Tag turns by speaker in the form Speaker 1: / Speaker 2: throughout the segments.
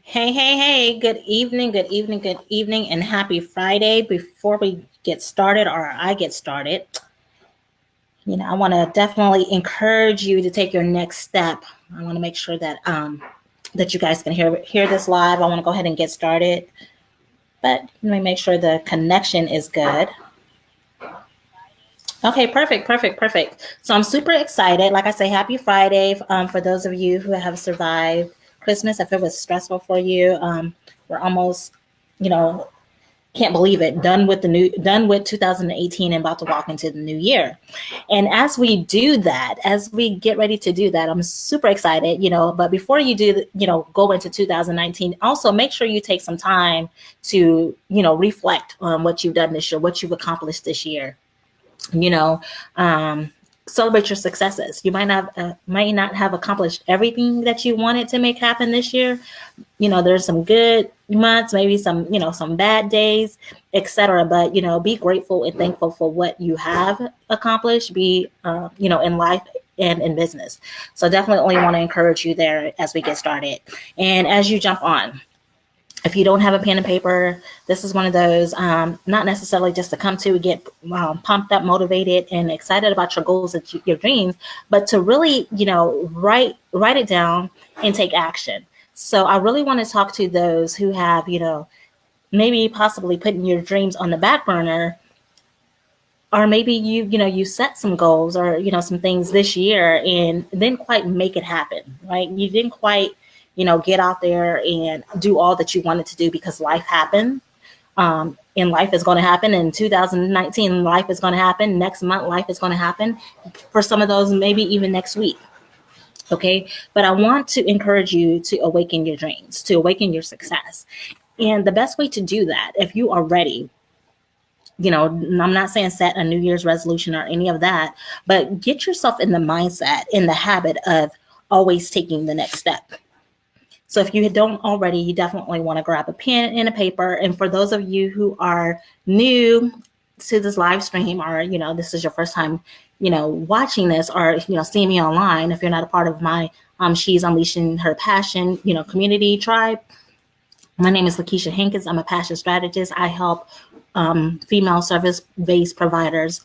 Speaker 1: Hey, good evening, good evening, and happy Friday. Before we get started, or I get started, I want to definitely encourage you to take your next step. I want to make sure that you guys can hear this live. I want to go ahead and get started, but let me make sure the connection is good. Okay, perfect. So I'm super excited. Like I say, happy Friday for those of you who have survived Christmas. If it was stressful for you, we're almost, you know, can't believe it, done with 2018 and about to walk into the new year. And as we do that, as we get ready to do that, I'm super excited. But before you do, go into 2019, also make sure you take some time to, reflect on what you've done this year, what you've accomplished this year you know um celebrate your successes. You might not have accomplished everything that you wanted to make happen this year. There's some good months, maybe some bad days, etc. But be grateful and thankful for what you have accomplished, be in life and in business. So definitely want to encourage you there as we get started. And as you jump on, if you don't have a pen and paper, this is one of those, not necessarily just to come to get pumped up, motivated, and excited about your goals and your dreams, but to really, write it down and take action. So I really want to talk to those who have, maybe possibly putting your dreams on the back burner, or maybe you set some goals or some things this year and didn't quite make it happen, right? You didn't quite get out there and do all that you wanted to do because life happened. And life is going to happen in 2019. Life is going to happen next month. Life is going to happen for some of those, maybe even next week. Okay, but I want to encourage you to awaken your dreams, to awaken your success. And the best way to do that, if you are ready, I'm not saying set a New Year's resolution or any of that, but get yourself in the mindset, in the habit of always taking the next step. So if you don't already, you definitely want to grab a pen and a paper. And for those of you who are new to this live stream, or this is your first time watching this, or seeing me online, if you're not a part of my She's Unleashing Her Passion community tribe, my name is LaKeisha Hankins. I'm a passion strategist. I help female service-based providers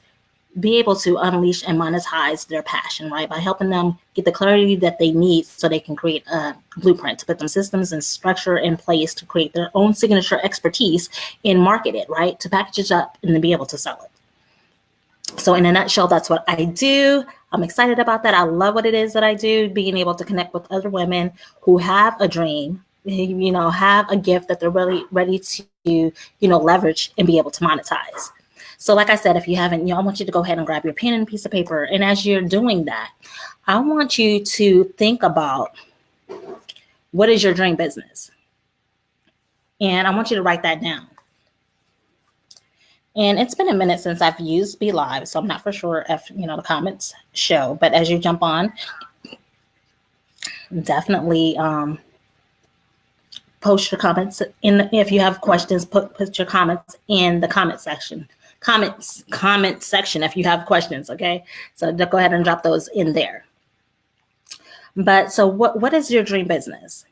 Speaker 1: be able to unleash and monetize their passion, right? By helping them get the clarity that they need so they can create a blueprint, to put them systems and structure in place to create their own signature expertise and market it, right? To package it up and to be able to sell it. So in a nutshell, that's what I do. I'm excited about that. I love what it is that I do, being able to connect with other women who have a dream, have a gift that they're really ready to, leverage and be able to monetize. So like I said, if you haven't, I want you to go ahead and grab your pen and piece of paper. And as you're doing that, I want you to think about, what is your dream business? And I want you to write that down. And it's been a minute since I've used Be Live, so I'm not for sure if, the comments show. But as you jump on, definitely post your comments if you have questions, put your comments in the comment section. Comment section if you have questions. Okay, so go ahead and drop those in there. But so what is your dream business?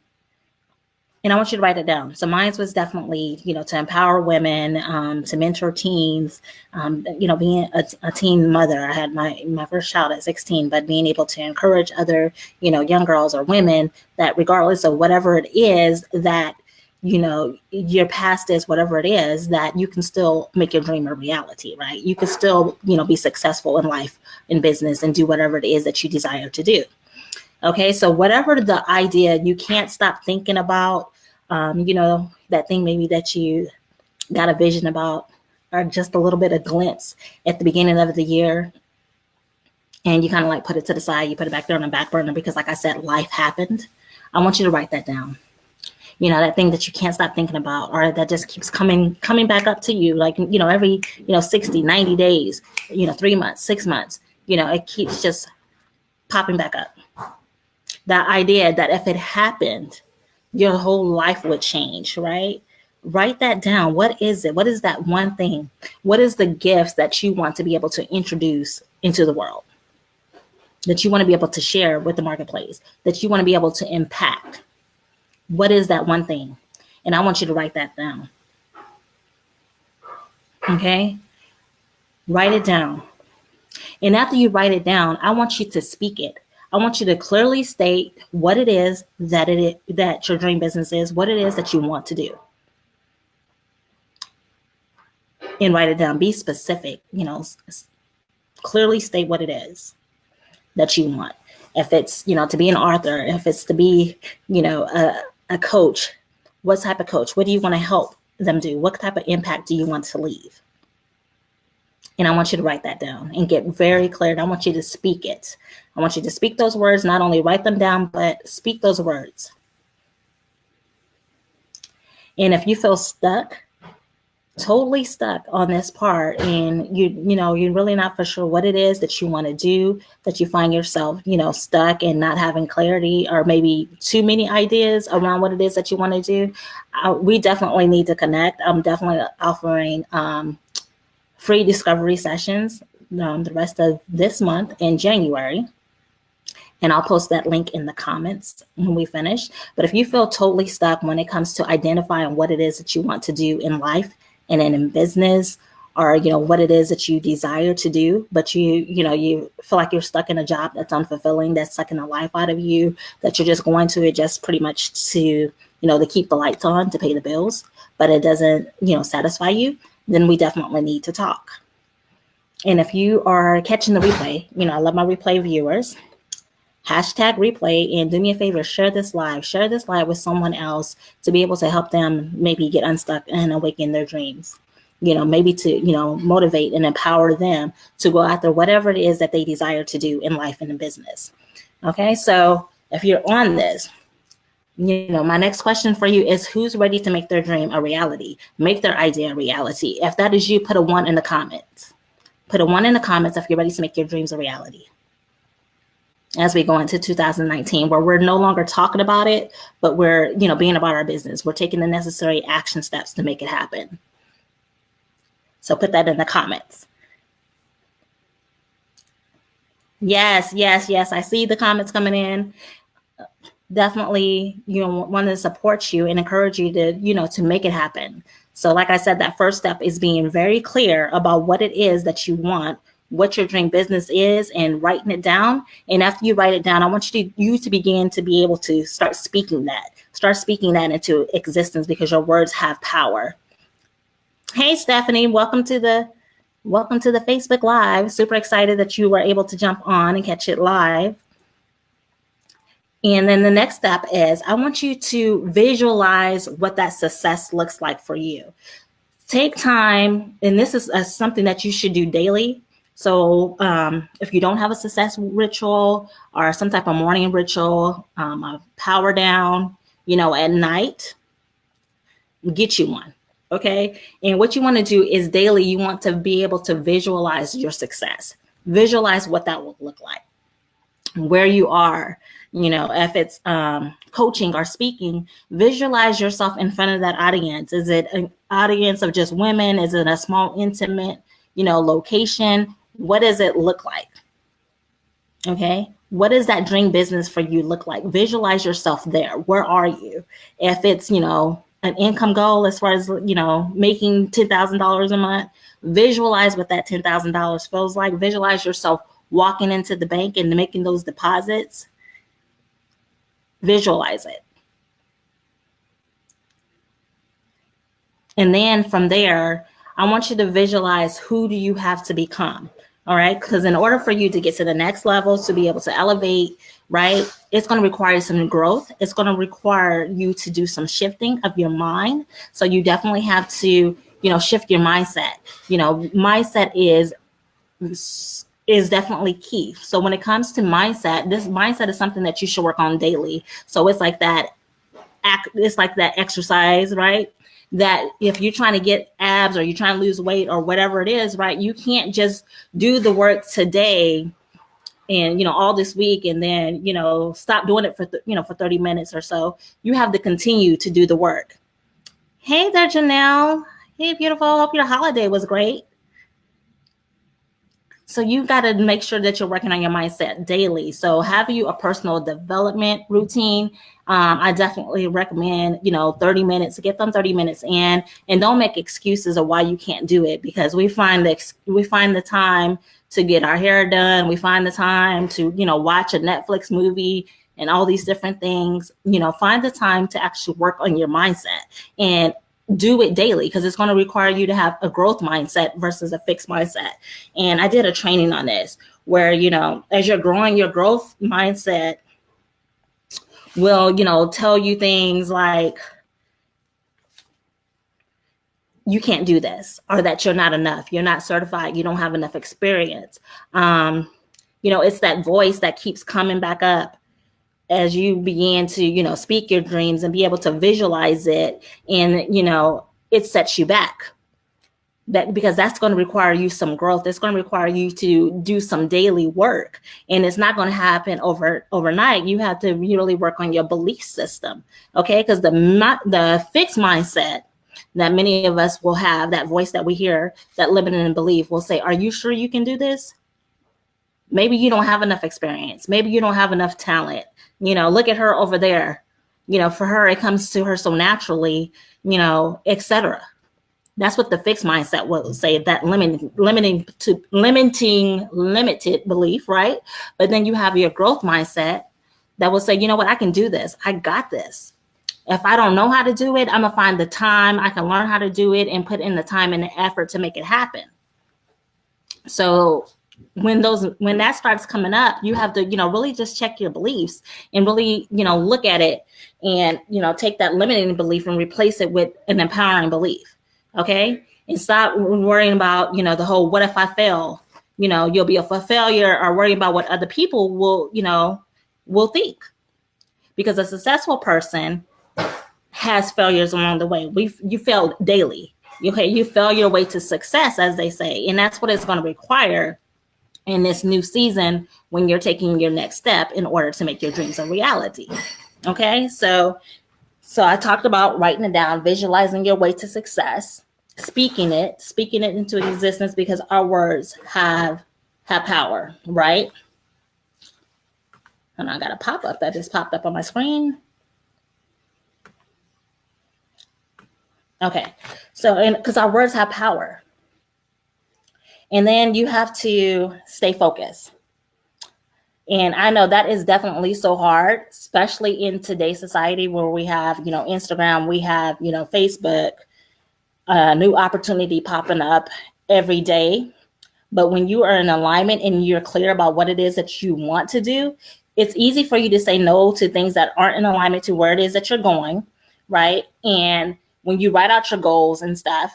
Speaker 1: And I want you to write it down. So mine was definitely, to empower women, to mentor teens, being a teen mother. I had my first child at 16, but being able to encourage other, young girls or women that regardless of whatever it is that, your past is, whatever it is, that you can still make your dream a reality, right? You can still, be successful in life, in business, and do whatever it is that you desire to do. Okay, so whatever the idea, you can't stop thinking about, that thing maybe that you got a vision about, or just a little bit of glimpse at the beginning of the year, and you kind of like put it to the side, you put it back there on the back burner because, like I said, life happened. I want you to write that down. That thing that you can't stop thinking about, or that just keeps coming back up to you, like, every, 60, 90 days, 3 months, 6 months, it keeps just popping back up. That idea that if it happened, your whole life would change, right? Write that down. What is it? What is that one thing? What is the gifts that you want to be able to introduce into the world, that you want to be able to share with the marketplace, that you want to be able to impact? What is that one thing? And I want you to write that down. Okay? Write it down. And after you write it down, I want you to speak it. I want you to clearly state what it is that your dream business is, what it is that you want to do. And write it down. Be specific, clearly state what it is that you want. If it's, to be an author, if it's to be, a coach, what type of coach? What do you want to help them do? What type of impact do you want to leave? And I want you to write that down and get very clear. And I want you to speak it. I want you to speak those words, not only write them down, but speak those words. And if you feel stuck, totally stuck on this part, and you're really not for sure what it is that you want to do, that you find yourself, stuck and not having clarity, or maybe too many ideas around what it is that you want to do, we definitely need to connect. I'm definitely offering free discovery sessions the rest of this month in January. And I'll post that link in the comments when we finish. But if you feel totally stuck when it comes to identifying what it is that you want to do in life and in business, or what it is that you desire to do, but you feel like you're stuck in a job that's unfulfilling, that's sucking the life out of you, that you're just going to it just pretty much to to keep the lights on, to pay the bills, but it doesn't satisfy you, then we definitely need to talk. And if you are catching the replay, I love my replay viewers. Hashtag replay, and do me a favor, share this live with someone else to be able to help them maybe get unstuck and awaken their dreams. Maybe to, motivate and empower them to go after whatever it is that they desire to do in life and in business. Okay, so if you're on this, my next question for you is, who's ready to make their dream a reality, make their idea a reality? If that is you, put a 1 in the comments. Put a 1 in the comments if you're ready to make your dreams a reality. As we go into 2019, where we're no longer talking about it, but we're, being about our business. We're taking the necessary action steps to make it happen. So put that in the comments. Yes. I see the comments coming in. Definitely, want to support you and encourage you to, to make it happen. So like I said, that first step is being very clear about what it is that you want, what your dream business is, and writing it down. And after you write it down, I want you to begin to be able to start speaking that into existence, because your words have power. Hey, Stephanie, welcome to the Facebook Live. Super excited that you were able to jump on and catch it live. And then the next step is, I want you to visualize what that success looks like for you. Take time, and this is something that you should do daily. So if you don't have a success ritual or some type of morning ritual, a power down, at night, get you one. Okay. And what you want to do is daily, you want to be able to visualize your success. Visualize what that will look like, where you are. If it's coaching or speaking, visualize yourself in front of that audience. Is it an audience of just women? Is it a small, intimate, location? What does it look like? Okay. What does that dream business for you look like? Visualize yourself there. Where are you? If it's, an income goal as far as, making $10,000 a month, visualize what that $10,000 feels like. Visualize yourself walking into the bank and making those deposits. Visualize it. And then from there, I want you to visualize, who do you have to become? All right. Because in order for you to get to the next level, to be able to elevate, right, it's going to require some growth. It's going to require you to do some shifting of your mind. So you definitely have to, shift your mindset. Mindset is definitely key. So when it comes to mindset, this mindset is something that you should work on daily. So it's like that exercise, right? That if you're trying to get abs, or you're trying to lose weight, or whatever it is, right? You can't just do the work today and, all this week, and then, stop doing it for 30 minutes or so. You have to continue to do the work. Hey there, Janelle. Hey, beautiful. Hope your holiday was great. So you got to make sure that you're working on your mindset daily. So have you a personal development routine? I definitely recommend, 30 minutes, get them 30 minutes in, and don't make excuses of why you can't do it, because we find the time to get our hair done. We find the time to, watch a Netflix movie and all these different things. Find the time to actually work on your mindset and do it daily, because it's going to require you to have a growth mindset versus a fixed mindset. And I did a training on this where, as you're growing, your growth mindset will, tell you things like you can't do this, or that you're not enough, you're not certified, you don't have enough experience. It's that voice that keeps coming back up as you begin to, speak your dreams and be able to visualize it. And, it sets you back. Because that's going to require you some growth. It's going to require you to do some daily work, and it's not going to happen overnight. You have to really work on your belief system, okay? Because the fixed mindset that many of us will have, that voice that we hear, that limiting belief, will say, "Are you sure you can do this? Maybe you don't have enough experience. Maybe you don't have enough talent. Look at her over there. For her, it comes to her so naturally, etc." That's what the fixed mindset will say, that limiting limited belief, right? But then you have your growth mindset that will say, you know what, I can do this. I got this. If I don't know how to do it, I'm gonna find the time. I can learn how to do it and put in the time and the effort to make it happen. So when that starts coming up, you have to, really just check your beliefs and really, look at it and, take that limiting belief and replace it with an empowering belief. Okay. And stop worrying about, the whole, what if I fail? You'll be a failure, or worry about what other people will think. Because a successful person has failures along the way. You fail daily. You fail your way to success, as they say. And that's what it's going to require in this new season when you're taking your next step in order to make your dreams a reality. Okay. So I talked about writing it down, visualizing your way to success, speaking it into existence, because our words have power, right? And I got a pop-up that just popped up on my screen. Okay. So, because our words have power. And then you have to stay focused. And I know that is definitely so hard, especially in today's society where we have, Instagram, we have, Facebook, new opportunity popping up every day. But when you are in alignment and you're clear about what it is that you want to do, it's easy for you to say no to things that aren't in alignment to where it is that you're going, right? And when you write out your goals and stuff,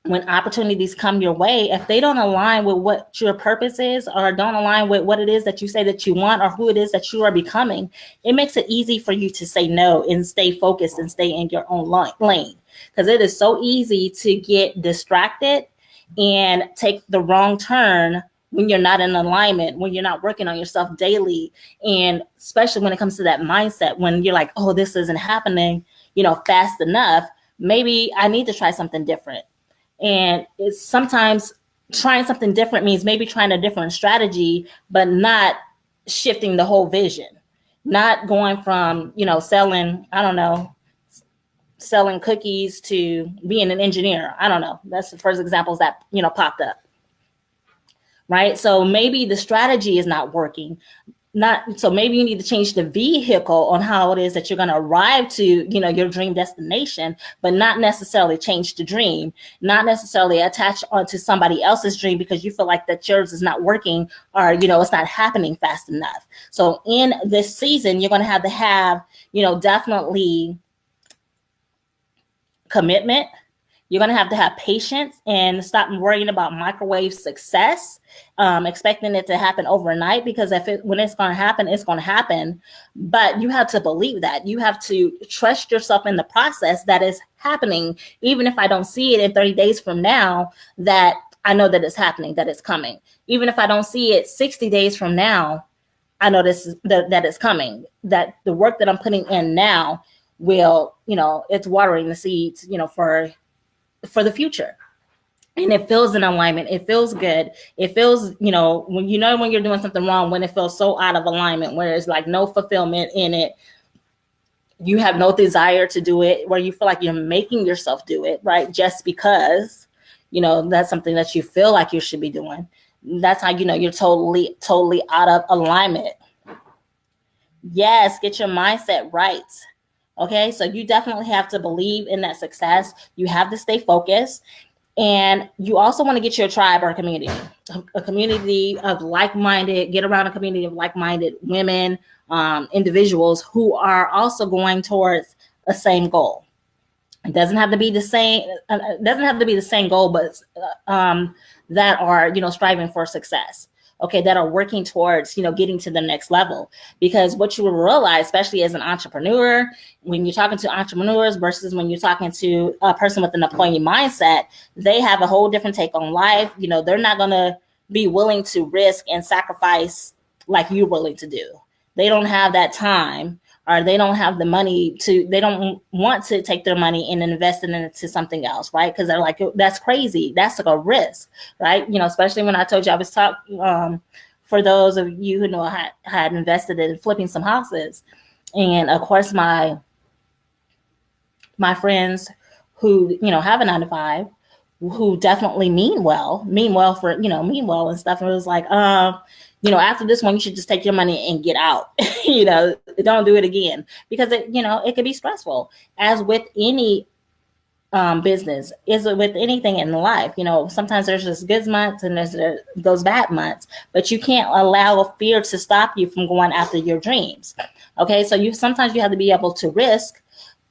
Speaker 1: when opportunities come your way, if they don't align with what your purpose is, or don't align with what it is that you say that you want, or who it is that you are becoming, it makes it easy for you to say no and stay focused and stay in your own lane. Because it is so easy to get distracted and take the wrong turn when you're not in alignment, when you're not working on yourself daily. And especially when it comes to that mindset, when you're like, oh, this isn't happening, fast enough. Maybe I need to try something different. And it's sometimes trying something different means maybe trying a different strategy, but not shifting the whole vision, not going from, selling cookies to being an engineer. I don't know. That's the first examples that, popped up. Right. So maybe the strategy is not working. So maybe you need to change the vehicle on how it is that you're going to arrive to, your dream destination, but not necessarily change the dream, not necessarily attach onto somebody else's dream because you feel like that yours is not working, or, it's not happening fast enough. So in this season, you're going to have, definitely commitment. You're going to have patience and stop worrying about microwave success, expecting it to happen overnight, because when it's going to happen, it's going to happen. But you have to believe that. You have to trust yourself in the process that is happening. Even if I don't see it in 30 days from now, that I know that it's happening, that it's coming. Even if I don't see it 60 days from now, I know that it's coming, that the work that I'm putting in now will, it's watering the seeds, for the future. and it feels in alignment. It feels good. It feels, when when you're doing something wrong, when it feels so out of alignment, where there's like no fulfillment in it, you have no desire to do it, where you feel like you're making yourself do it, right? Just because, that's something that you feel like you should be doing. That's how you know you're totally, totally out of alignment. Yes, get your mindset right. Okay, so you definitely have to believe in that success. You have to stay focused. And you also want to get your tribe or a community of like-minded, get around a community of like-minded women, individuals who are also going towards a same goal. It doesn't have to be the same. It doesn't have to be the same goal, but that are striving for success. Okay, that are working towards getting to the next level. Because what you will realize, especially as an entrepreneur, when you're talking to entrepreneurs versus when you're talking to a person with an employee mindset, they have a whole different take on life. They're not going to be willing to risk and sacrifice like you're willing to do. They don't have that time, or they don't have the money they don't want to take their money and invest it into something else, right? Because they're like, that's crazy. That's like a risk, right? Especially when I told you I was talking, for those of you who know, I had invested in flipping some houses. And of course, my friends who, have a 9 to 5, who definitely mean well and stuff. And it was like, after this one, you should just take your money and get out. Don't do it again, because it could be stressful, as with any business, is with anything in life. Sometimes there's just good months and there's those bad months, but you can't allow fear to stop you from going after your dreams. Okay, so sometimes you have to be able to risk.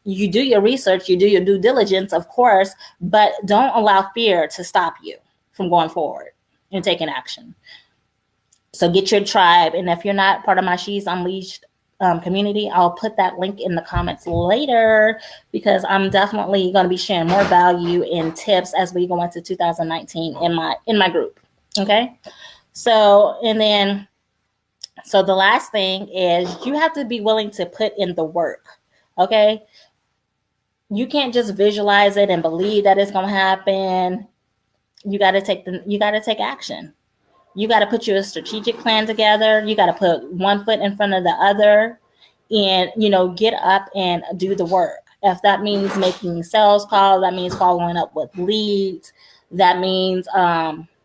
Speaker 1: You do your research, you do your due diligence, of course, but don't allow fear to stop you from going forward and taking action. So get your tribe. And if you're not part of my She's Unleashed community, I'll put that link in the comments later, because I'm definitely going to be sharing more value and tips as we go into 2019 in my group. Okay. So the last thing is, you have to be willing to put in the work. Okay. You can't just visualize it and believe that it's going to happen. You got to take action. You got to put your strategic plan together. You got to put one foot in front of the other, and, get up and do the work. If that means making sales calls, that means following up with leads. That means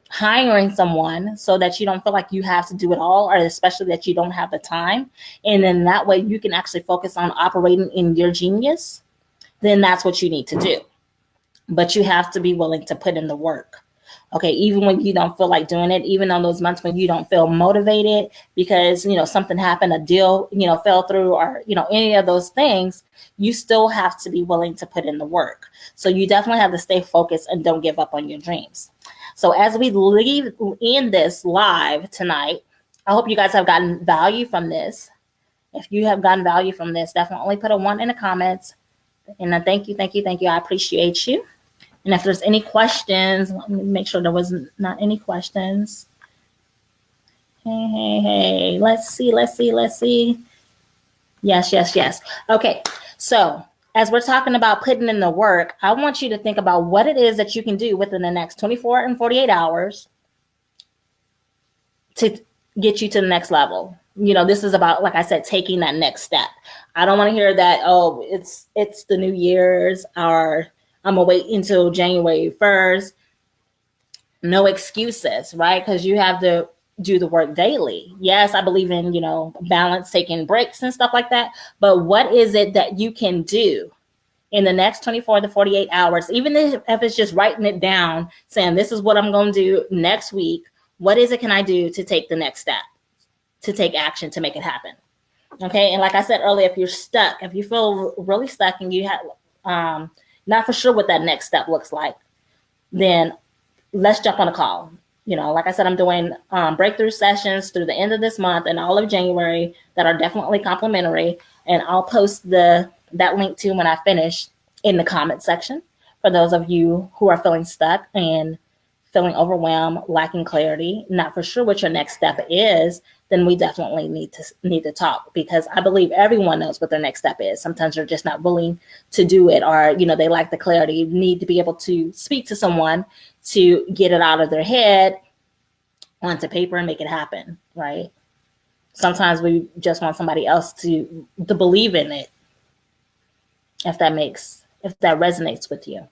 Speaker 1: hiring someone, so that you don't feel like you have to do it all, or especially that you don't have the time. And then that way you can actually focus on operating in your genius. Then that's what you need to do. But you have to be willing to put in the work. Okay, even when you don't feel like doing it, even on those months when you don't feel motivated because, something happened, a deal, fell through, or, any of those things, you still have to be willing to put in the work. So you definitely have to stay focused and don't give up on your dreams. So as we leave in this live tonight, I hope you guys have gotten value from this. If you have gotten value from this, definitely put a 1 in the comments. And thank you. I appreciate you. And if there's any questions, let me make sure there was not any questions. Hey. Let's see. Yes. Okay. So as we're talking about putting in the work, I want you to think about what it is that you can do within the next 24 and 48 hours to get you to the next level. This is about, like I said, taking that next step. I don't want to hear that, oh, it's the New Year's, or I'm going to wait until January 1st. No excuses, right? Because you have to do the work daily. Yes, I believe in, balance, taking breaks and stuff like that. But what is it that you can do in the next 24 to 48 hours, even if it's just writing it down, saying this is what I'm going to do next week. What is it can I do to take the next step, to take action, to make it happen? Okay. And like I said earlier, if you're stuck, if you feel really stuck and you have not for sure what that next step looks like, then let's jump on a call. Like I said, I'm doing breakthrough sessions through the end of this month and all of January that are definitely complimentary. And I'll post that link to when I finish in the comment section for those of you who are feeling stuck and feeling overwhelmed, lacking clarity, not for sure what your next step is, then we definitely need to talk, because I believe everyone knows what their next step is. Sometimes they're just not willing to do it, or they lack the clarity. You need to be able to speak to someone to get it out of their head onto paper and make it happen, right? Sometimes we just want somebody else to believe in it, if that resonates with you.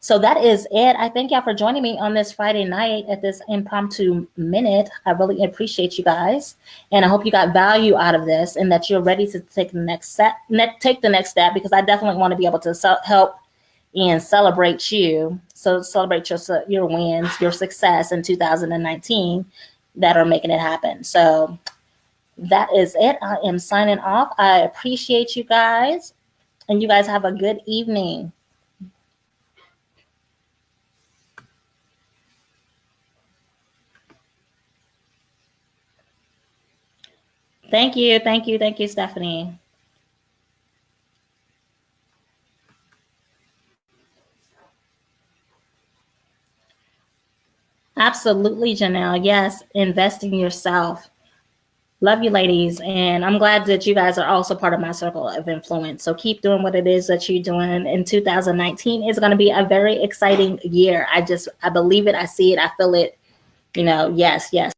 Speaker 1: So that is it. I thank y'all for joining me on this Friday night at this impromptu minute. I really appreciate you guys, and I hope you got value out of this, and that you're ready to take the next step. Because I definitely want to be able to help and celebrate you. So celebrate your wins, your success in 2019 that are making it happen. So that is it. I am signing off. I appreciate you guys, and you guys have a good evening. Thank you. Thank you. Thank you, Stephanie. Absolutely, Janelle. Yes, invest in yourself. Love you, ladies. And I'm glad that you guys are also part of my circle of influence. So keep doing what it is that you're doing. In 2019 is going to be a very exciting year. I believe it. I see it. I feel it. Yes, yes.